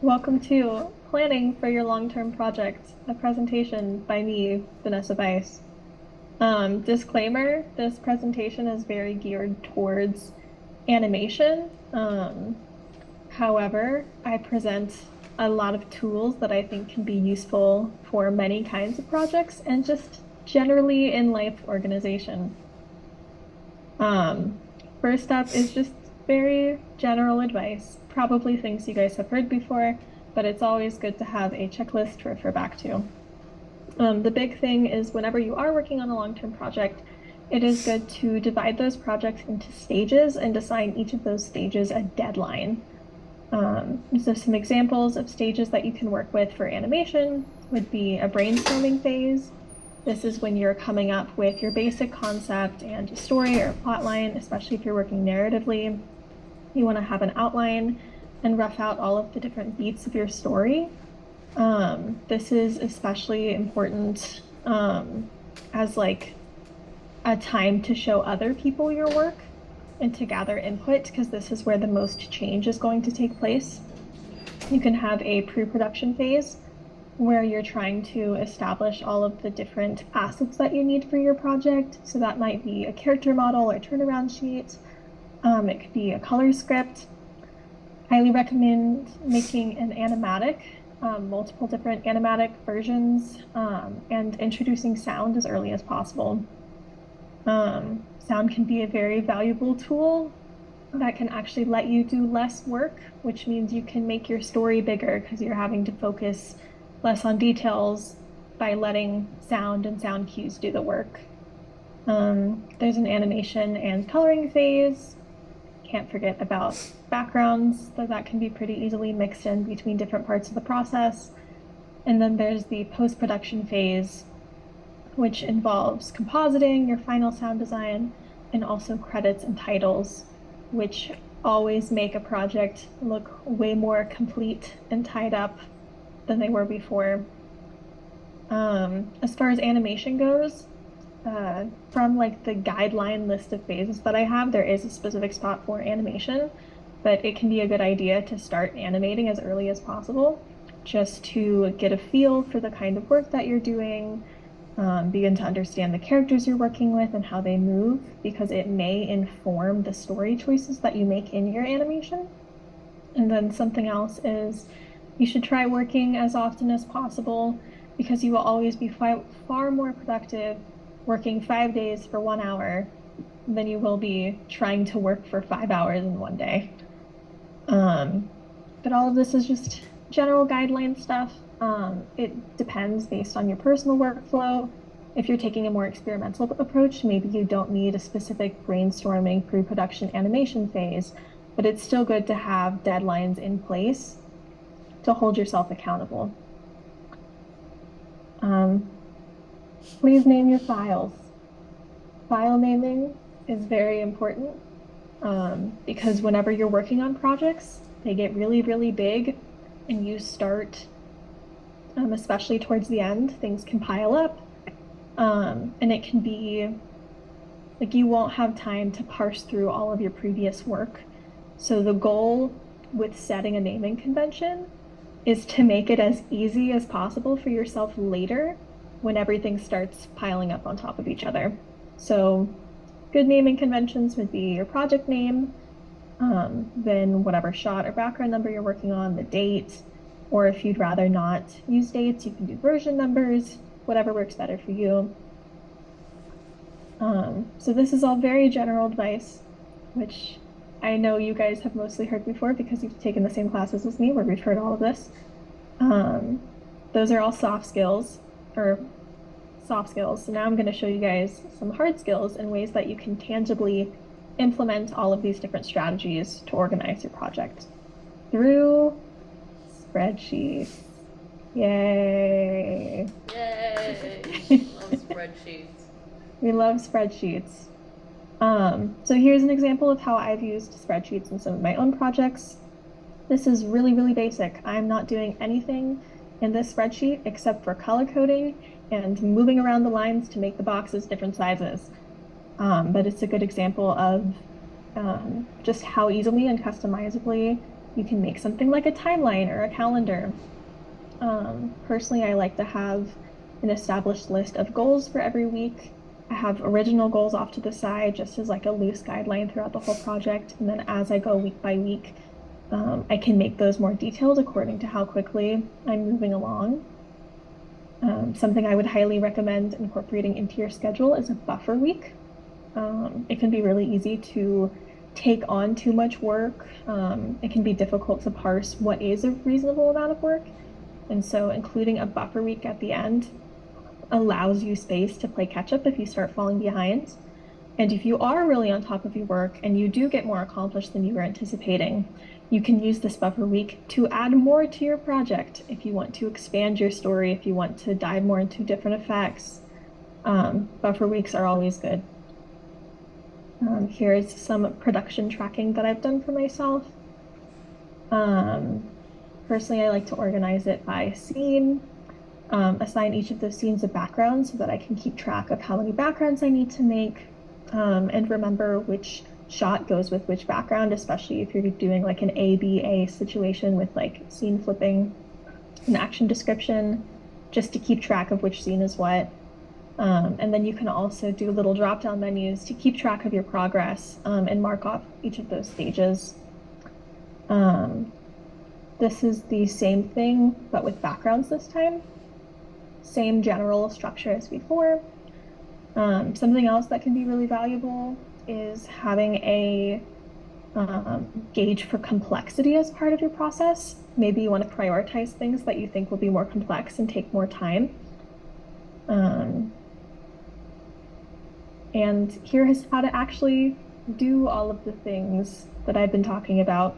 Welcome to Planning for Your Long-Term Project, a presentation by me, Vanessa Weiss. Disclaimer, this presentation is very geared towards animation. However, I present a lot of tools that I think can be useful for many kinds of projects and just generally in life organization. First up is just very general advice, probably things you guys have heard before, but it's always good to have a checklist to refer back to. The big thing is whenever you are working on a long-term project, it is good to divide those projects into stages and assign each of those stages a deadline. So some examples of stages that you can work with for animation would be a brainstorming phase. This is when you're coming up with your basic concept and a story or plot line, especially if you're working narratively. You want to have an outline and rough out all of the different beats of your story. This is especially important as like a time to show other people your work and to gather input, because this is where the most change is going to take place. You can have a pre-production phase where you're trying to establish all of the different assets that you need for your project. So that might be a character model or turnaround sheet. It could be a color script. Highly recommend making an animatic, multiple different animatic versions, and introducing sound as early as possible. Sound can be a very valuable tool that can actually let you do less work, which means you can make your story bigger because you're having to focus less on details by letting sound and sound cues do the work. There's an animation and coloring phase. Can't forget about backgrounds, though that can be pretty easily mixed in between different parts of the process. And then there's the post-production phase, which involves compositing, your final sound design, and also credits and titles, which always make a project look way more complete and tied up than they were before. As far as animation goes, from like the guideline list of phases that I have, there is a specific spot for animation, but it can be a good idea to start animating as early as possible, just to get a feel for the kind of work that you're doing, begin to understand the characters you're working with and how they move, because it may inform the story choices that you make in your animation. And then something else is you should try working as often as possible, because you will always be far more productive working 5 days for 1 hour than you will be trying to work for 5 hours in one day. But all of this is just general guideline stuff. It depends based on your personal workflow. If you're taking a more experimental approach, maybe you don't need a specific brainstorming pre-production animation phase, but it's still good to have deadlines in place to hold yourself accountable. Please name your files. File naming is very important because whenever you're working on projects, they get really, really big, and you start, especially towards the end, things can pile up, and it can be like you won't have time to parse through all of your previous work. So the goal with setting a naming convention is to make it as easy as possible for yourself later when everything starts piling up on top of each other. So good naming conventions would be your project name, then whatever shot or background number you're working on, the date, or if you'd rather not use dates, you can do version numbers, whatever works better for you. So this is all very general advice, which I know you guys have mostly heard before because you've taken the same classes as me where we've heard all of this. Those are all soft skills. So now I'm going to show you guys some hard skills and ways that you can tangibly implement all of these different strategies to organize your project through spreadsheets. Yay! Yay! Love spreadsheets. We love spreadsheets. So here's an example of how I've used spreadsheets in some of my own projects. This is really, really basic. I'm not doing anything in this spreadsheet except for color coding and moving around the lines to make the boxes different sizes. But it's a good example of just how easily and customizably You can make something like a timeline or a calendar. Personally, I like to have an established list of goals for every week. I have original goals off to the side just as like a loose guideline throughout the whole project. And then as I go week by week, I can make those more detailed according to how quickly I'm moving along. Something I would highly recommend incorporating into your schedule is a buffer week. It can be really easy to take on too much work. It can be difficult to parse what is a reasonable amount of work. And so including a buffer week at the end allows you space to play catch up if you start falling behind. And if you are really on top of your work and you do get more accomplished than you were anticipating, you can use this buffer week to add more to your project. If you want to expand your story, if you want to dive more into different effects, buffer weeks are always good. Here's some production tracking that I've done for myself. Personally, I like to organize it by scene, assign each of those scenes a background so that I can keep track of how many backgrounds I need to make, and remember which shot goes with which background, especially if you're doing like an A-B-A situation with like scene flipping, an action description, just to keep track of which scene is what. And then you can also do little drop-down menus to keep track of your progress, and mark off each of those stages. This is the same thing, but with backgrounds this time. Same general structure as before. Something else that can be really valuable is having a gauge for complexity as part of your process. Maybe you want to prioritize things that you think will be more complex and take more time. And here is how to actually do all of the things that I've been talking about.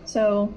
So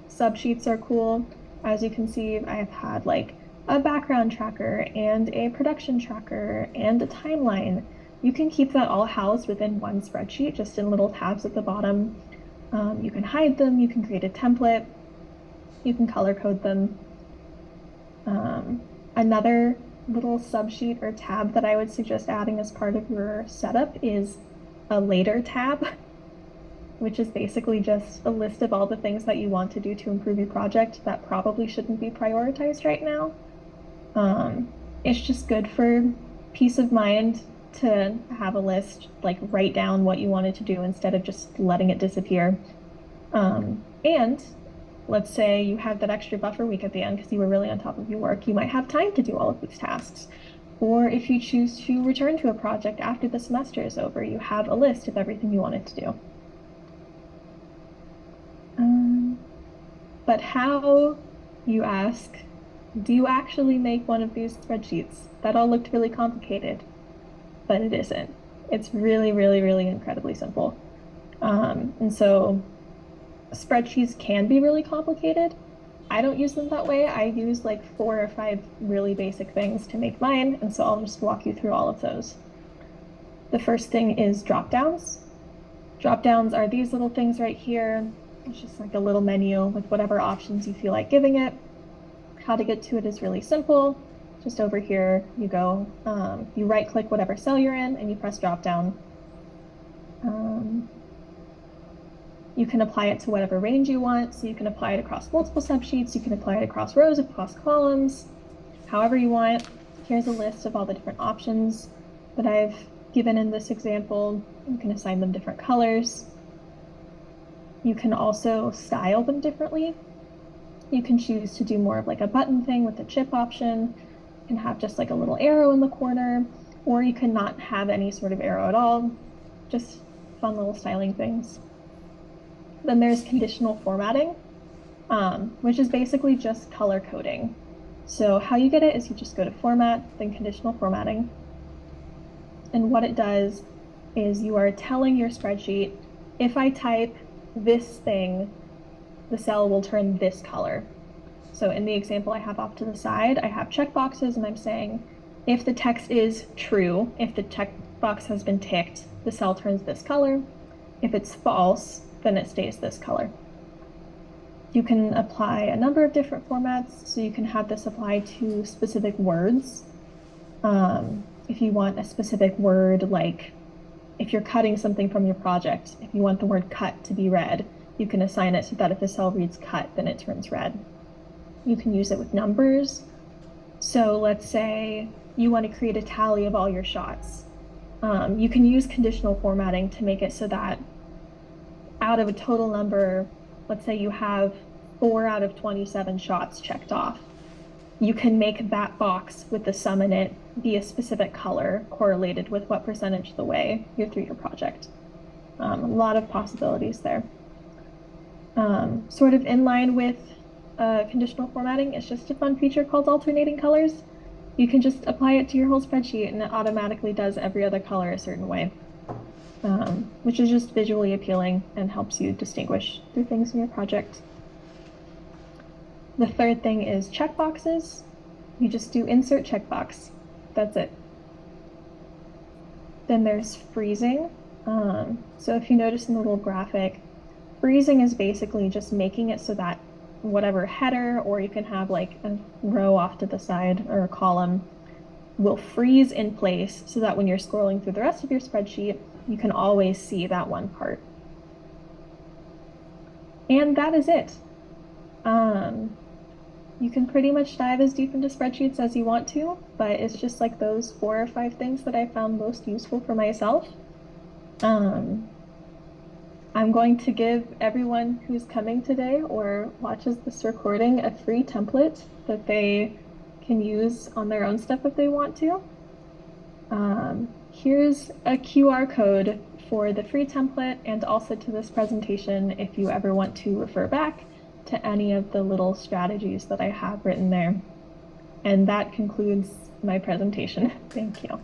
subsheets are cool. As you can see, I have had like a background tracker and a production tracker and a timeline. You can keep that all housed within one spreadsheet, just in little tabs at the bottom. You can hide them, you can create a template, you can color code them. Another little subsheet or tab that I would suggest adding as part of your setup is a later tab, which is basically just a list of all the things that you want to do to improve your project that probably shouldn't be prioritized right now. It's just good for peace of mind to have a list, like write down what you wanted to do instead of just letting it disappear. And let's say you have that extra buffer week at the end because you were really on top of your work, you might have time to do all of these tasks. Or if you choose to return to a project after the semester is over, you have a list of everything you wanted to do. But how, you ask, do you actually make one of these spreadsheets? That all looked really complicated, but it isn't. It's really, really, really incredibly simple. And so spreadsheets can be really complicated. I don't use them that way. I use like 4 or 5 really basic things to make mine, and so I'll just walk you through all of those. The first thing is drop-downs. Drop-downs are these little things right here. It's just like a little menu with whatever options you feel like giving it. How to get to it is really simple. Just over here, you go, you right-click whatever cell you're in, and you press drop-down. You can apply it to whatever range you want. So you can apply it across multiple subsheets. You can apply it across rows, across columns, however you want. Here's a list of all the different options that I've given in this example. You can assign them different colors. You can also style them differently. You can choose to do more of like a button thing with the chip option. You can have just like a little arrow in the corner, or you can not have any sort of arrow at all. Just fun little styling things. Then there's conditional formatting, which is basically just color coding. So how you get it is you just go to Format, then Conditional Formatting. And what it does is you are telling your spreadsheet, if I type this thing, the cell will turn this color. So in the example I have off to the side, I have checkboxes, and I'm saying, if the text is true, if the checkbox has been ticked, the cell turns this color. If it's false, then it stays this color. You can apply a number of different formats, so you can have this apply to specific words. If you want a specific word like if you're cutting something from your project, if you want the word cut to be red, you can assign it so that if a cell reads cut, then it turns red. You can use it with numbers. So let's say you want to create a tally of all your shots. You can use conditional formatting to make it so that out of a total number, let's say you have 4 out of 27 shots checked off. You can make that box with the sum in it be a specific color correlated with what percentage of the way you're through your project. A lot of possibilities there. Sort of in line with conditional formatting, it's just a fun feature called alternating colors. You can just apply it to your whole spreadsheet and it automatically does every other color a certain way, which is just visually appealing and helps you distinguish through things in your project. The third thing is checkboxes. You just do insert checkbox. That's it. Then there's freezing. So if you notice in the little graphic, freezing is basically just making it so that whatever header, or you can have like a row off to the side or a column, will freeze in place so that when you're scrolling through the rest of your spreadsheet, you can always see that one part. And that is it. You can pretty much dive as deep into spreadsheets as you want to, but it's just like those 4 or 5 things that I found most useful for myself. I'm going to give everyone who's coming today or watches this recording a free template that they can use on their own stuff if they want to. Here's a QR code for the free template and also to this presentation if you ever want to refer back to any of the little strategies that I have written there. And that concludes my presentation. Thank you.